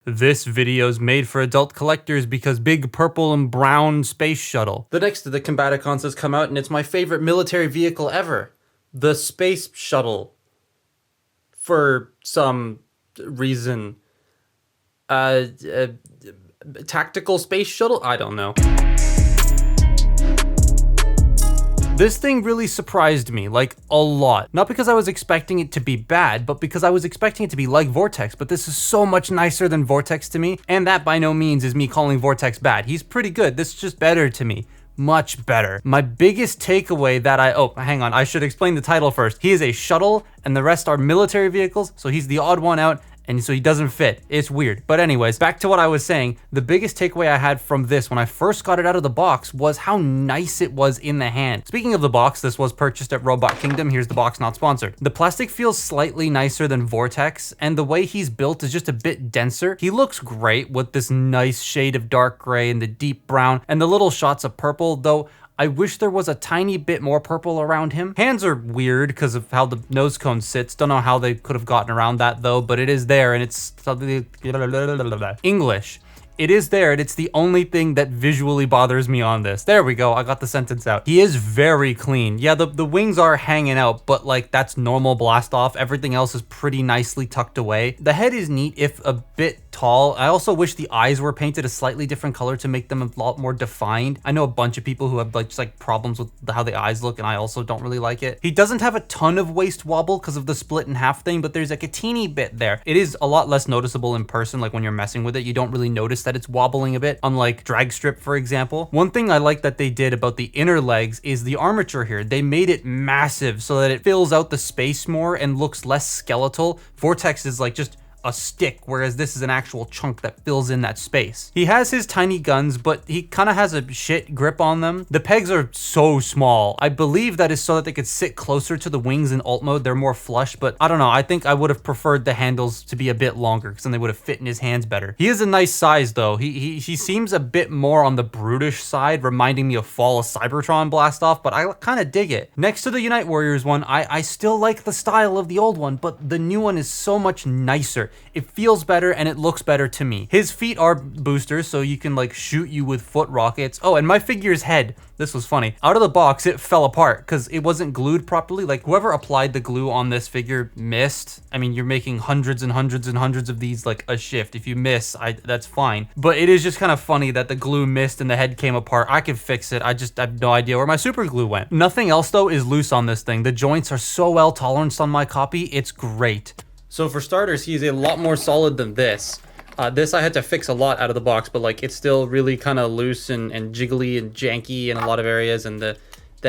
This video's made for adult collectors because big purple and brown space shuttle. The next of the Combaticons has come out and it's my favorite military vehicle ever. The space shuttle. For some reason. Tactical space shuttle? I don't know. This thing really surprised me, like, a lot. Not because I was expecting it to be bad, but because I was expecting it to be like Vortex, but this is so much nicer than Vortex to me, and that by no means is me calling Vortex bad. He's pretty good, this is just better to me. Much better. My biggest takeaway that hang on, I should explain the title first. He is a shuttle, and the rest are military vehicles, so he's the odd one out, and so he doesn't fit. It's weird. But anyways, back to what I was saying. The biggest takeaway I had from this when I first got it out of the box was how nice it was in the hand. Speaking of the box, this was purchased at Robot Kingdom. Here's the box, not sponsored. The plastic feels slightly nicer than Vortex, and the way he's built is just a bit denser. He looks great with this nice shade of dark gray and the deep brown and the little shots of purple, though I wish there was a tiny bit more purple around him. Hands are weird because of how the nose cone sits. Don't know how they could have gotten around that though, but it is there and it's English. It is there, and it's the only thing that visually bothers me on this. There we go, I got the sentence out. He is very clean. Yeah, the wings are hanging out, but like that's normal Blastoff. Everything else is pretty nicely tucked away. The head is neat, if a bit tall. I also wish the eyes were painted a slightly different color to make them a lot more defined. I know a bunch of people who have like problems with how the eyes look, and I also don't really like it. He doesn't have a ton of waist wobble because of the split in half thing, but there's like a teeny bit there. It is a lot less noticeable in person, like when you're messing with it, you don't really notice that it's wobbling a bit, unlike Drag Strip, for example. One thing I like that they did about the inner legs is the armature here. They made it massive so that it fills out the space more and looks less skeletal. Vortex is like just a stick, whereas this is an actual chunk that fills in that space. He has his tiny guns, but he kind of has a shit grip on them. The pegs are so small. I believe that is so that they could sit closer to the wings in alt mode. They're more flush, but I don't know. I think I would have preferred the handles to be a bit longer because then they would have fit in his hands better. He is a nice size though. He seems a bit more on the brutish side, reminding me of Fall of Cybertron Blastoff, but I kind of dig it. Next to the Unite Warriors one, I still like the style of the old one, but the new one is so much nicer. It feels better and it looks better to me. His feet are boosters, so you can like shoot you with foot rockets. Oh, and my figure's head. This was funny. Out of the box, it fell apart because it wasn't glued properly. Like whoever applied the glue on this figure missed. I mean, you're making hundreds and hundreds and hundreds of these like a shift. If you miss, that's fine. But it is just kind of funny that the glue missed and the head came apart. I can fix it. I have no idea where my super glue went. Nothing else though is loose on this thing. The joints are so well toleranced on my copy. It's great. So for starters, he's a lot more solid than this. This I had to fix a lot out of the box, but like it's still really kind of loose and jiggly and janky in a lot of areas, and the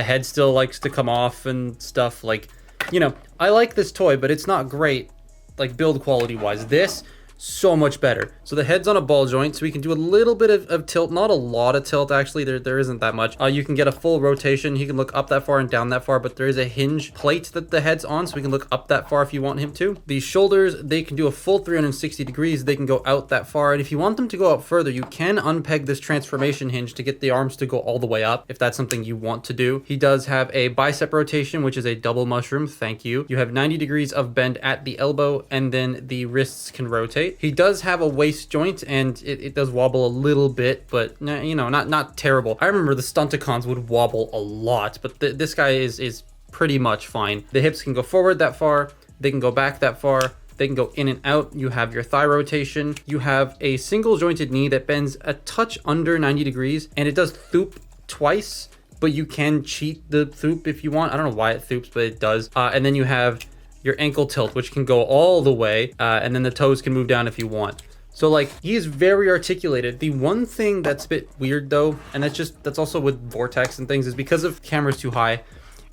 head still likes to come off and stuff. Like, you know, I like this toy, but it's not great, like build quality wise. This, so much better. So the head's on a ball joint, so we can do a little bit of tilt, not a lot of tilt actually, there isn't that much. You can get a full rotation. He can look up that far and down that far, but there is a hinge plate that the head's on, so we can look up that far if you want him to. These shoulders, they can do a full 360 degrees. They can go out that far, and if you want them to go out further, you can unpeg this transformation hinge to get the arms to go all the way up, if that's something you want to do. He does have a bicep rotation, which is a double mushroom, thank you. You have 90 degrees of bend at the elbow, and then the wrists can rotate. He does have a waist joint, and it does wobble a little bit, but you know, not terrible. I remember the Stunticons would wobble a lot, but this guy is pretty much fine. The hips can go forward that far, they can go back that far, they can go in and out. You have your thigh rotation. You have a single jointed knee that bends a touch under 90 degrees, and it does thoop twice, but you can cheat the thoop if you want. I don't know why it thoops, but it does. And then you have your ankle tilt, which can go all the way, and then the toes can move down if you want. So like, he is very articulated. The one thing that's a bit weird though, and that's also with Vortex and things, is because of camera's too high,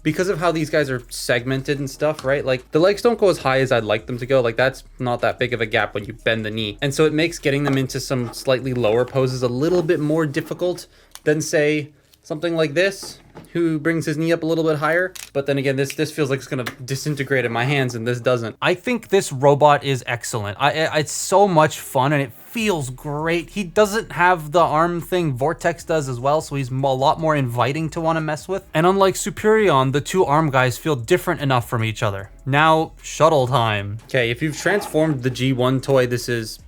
because of how these guys are segmented and stuff, right? Like the legs don't go as high as I'd like them to go. Like that's not that big of a gap when you bend the knee. And so it makes getting them into some slightly lower poses a little bit more difficult than say something like this, who brings his knee up a little bit higher. But then again, this feels like it's gonna disintegrate in my hands, and this doesn't. I think this robot is excellent. It's so much fun, and it feels great. He doesn't have the arm thing Vortex does as well, so he's a lot more inviting to want to mess with. And unlike Superion, the two arm guys feel different enough from each other. Now, Shuttle time. Okay, if you've transformed the G1 toy, this is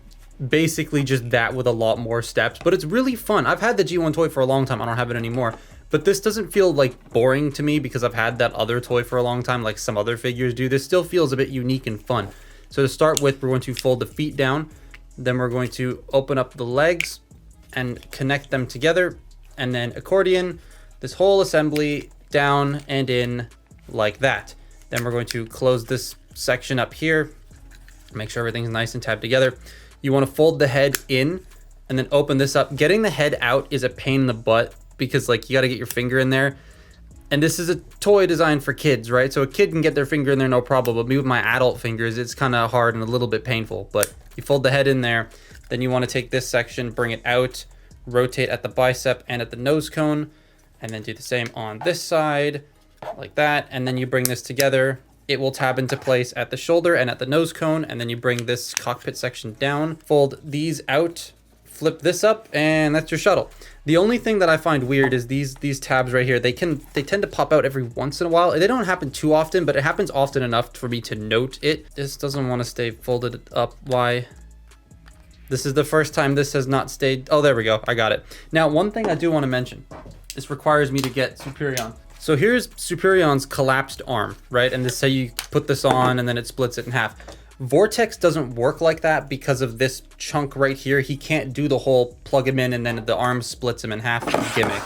basically just that with a lot more steps, but it's really fun. I've had the G1 toy for a long time. I don't have it anymore, but this doesn't feel like boring to me because I've had that other toy for a long time, like some other figures do. This still feels a bit unique and fun. So to start with, we're going to fold the feet down. Then we're going to open up the legs and connect them together, and then accordion this whole assembly down and in like that. Then we're going to close this section up here, make sure everything's nice and tabbed together. You want to fold the head in and then open this up. Getting the head out is a pain in the butt because like you got to get your finger in there. And this is a toy designed for kids, right? So a kid can get their finger in there no problem, but me with my adult fingers, it's kind of hard and a little bit painful. But you fold the head in there, then you want to take this section, bring it out, rotate at the bicep and at the nose cone, and then do the same on this side like that. And then you bring this together. It will tab into place at the shoulder and at the nose cone. And then you bring this cockpit section down, fold these out, flip this up, and that's your shuttle. The only thing that I find weird is these tabs right here. They tend to pop out every once in a while. They don't happen too often, but it happens often enough for me to note it. This doesn't want to stay folded up. Why? This is the first time this has not stayed. Oh, there we go. I got it. Now, one thing I do want to mention. This requires me to get Superion. So here's Superion's collapsed arm, right? And this is how you put this on and then it splits it in half. Vortex doesn't work like that because of this chunk right here. He can't do the whole plug him in and then the arm splits him in half gimmick.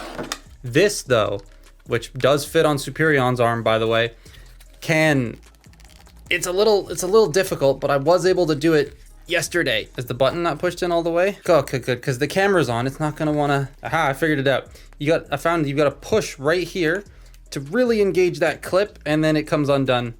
This though, which does fit on Superion's arm, by the way, it's a little difficult, but I was able to do it yesterday. Is the button not pushed in all the way? Oh, good, because the camera's on. It's not gonna wanna. Aha! I figured it out. I found you've got to push right here to really engage that clip, and then it comes undone,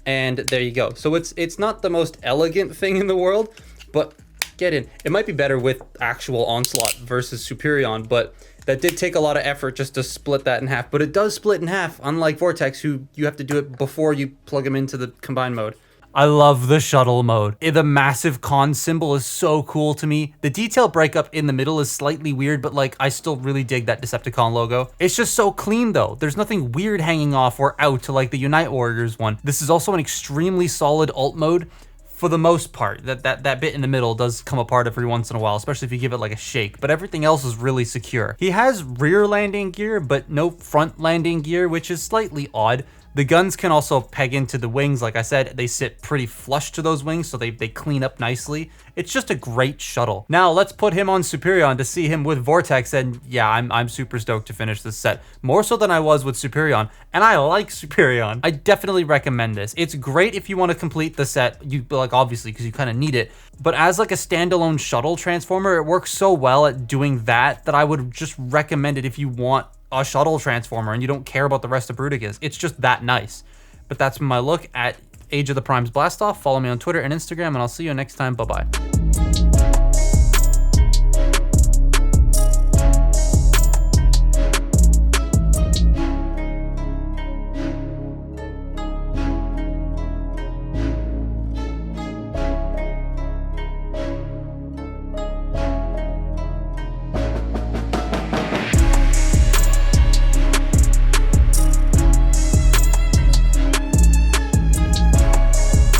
and there you go. So it's not the most elegant thing in the world, but get in. It might be better with actual Onslaught versus Superion, but that did take a lot of effort just to split that in half. But it does split in half, unlike Vortex, who you have to do it before you plug him into the combined mode. I love the shuttle mode. The massive con symbol is so cool to me. The detail breakup in the middle is slightly weird, but like I still really dig that Decepticon logo. It's just so clean though. There's nothing weird hanging off or out to like the Unite Warriors one. This is also an extremely solid alt mode for the most part. That bit in the middle does come apart every once in a while, especially if you give it like a shake, but everything else is really secure. He has rear landing gear, but no front landing gear, which is slightly odd. The guns can also peg into the wings. Like I said, they sit pretty flush to those wings, so they clean up nicely. It's just a great shuttle. Now let's put him on Superion to see him with Vortex, and yeah, I'm super stoked to finish this set. More so than I was with Superion, and I like Superion. I definitely recommend this. It's great if you want to complete the set, like obviously, because you kind of need it. But as like a standalone shuttle transformer, it works so well at doing that I would just recommend it if you want a shuttle transformer and you don't care about the rest of Bruticus. It's just that nice. But that's my look at Age of the Prime's Blastoff. Follow me on Twitter and Instagram, and I'll see you next time. Bye-bye.